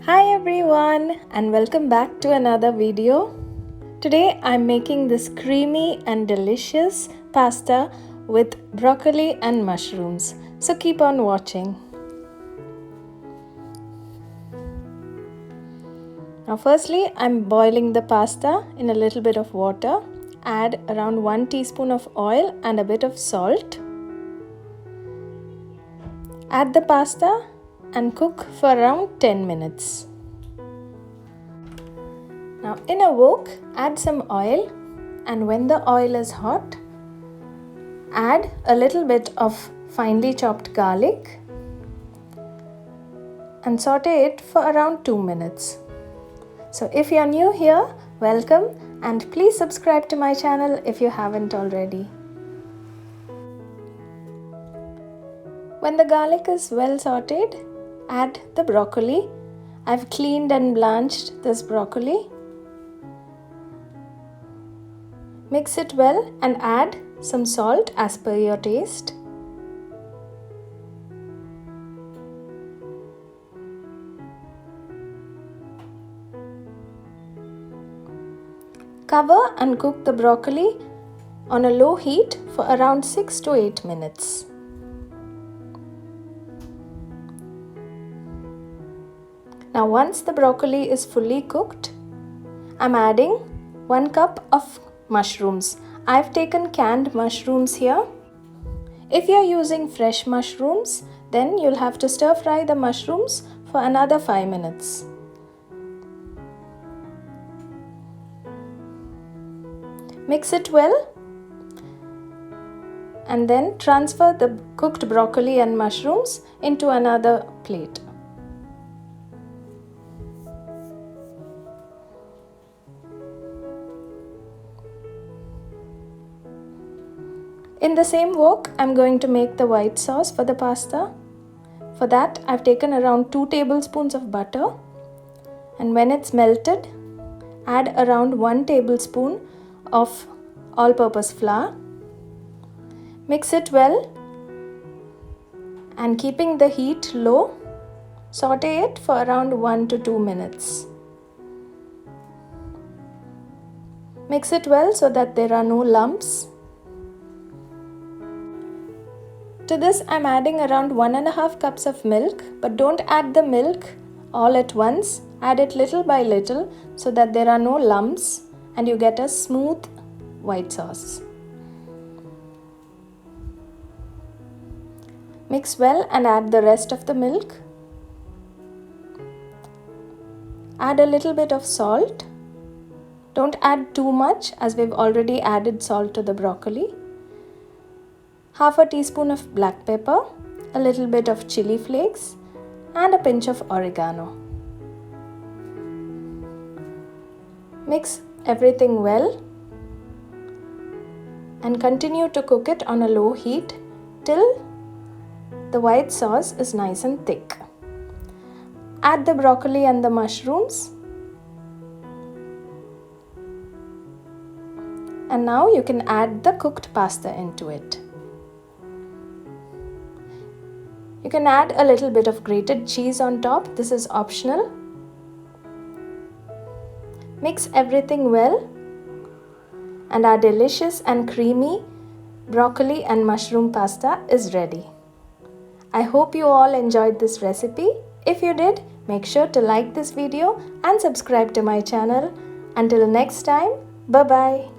Hi everyone and welcome back to another video. Today I'm making this creamy and delicious pasta with broccoli and mushrooms. So keep on watching. Now firstly I'm boiling the pasta in a little bit of water. Add around 1 teaspoon of oil and a bit of salt. Add the pasta and cook for around 10 minutes. Now in a wok, add some oil, and when the oil is hot, add a little bit of finely chopped garlic and saute it for around 2 minutes. So if you are new here, welcome and please subscribe to my channel if you haven't already. When the garlic is well sauteed, add the broccoli. I've cleaned and blanched this broccoli. Mix it well and add some salt as per your taste. Cover and cook the broccoli on a low heat for around 6 to 8 minutes. Now once the broccoli is fully cooked, I'm adding 1 cup of mushrooms. I've taken canned mushrooms here. If you're using fresh mushrooms, then you'll have to stir fry the mushrooms for another 5 minutes. Mix it well and then transfer the cooked broccoli and mushrooms into another plate. In the same wok, I'm going to make the white sauce for the pasta. For that, I've taken around 2 tablespoons of butter, and when it's melted, add around 1 tablespoon of all-purpose flour. Mix it well and keeping the heat low, saute it for around 1 to 2 minutes. Mix it well so that there are no lumps. To this I'm adding around 1.5 cups of milk, but don't add the milk all at once. Add it little by little so that there are no lumps and you get a smooth white sauce. Mix well and add the rest of the milk. Add a little bit of salt. Don't add too much as we've already added salt to the broccoli. Half a teaspoon of black pepper, a little bit of chili flakes, and a pinch of oregano. Mix everything well and continue to cook it on a low heat till the white sauce is nice and thick. Add the broccoli and the mushrooms. And now you can add the cooked pasta into it. You can add a little bit of grated cheese on top. This is optional. Mix everything well and our delicious and creamy broccoli and mushroom pasta is ready. I hope you all enjoyed this recipe. If you did, make sure to like this video and subscribe to my channel. Until next time, bye-bye.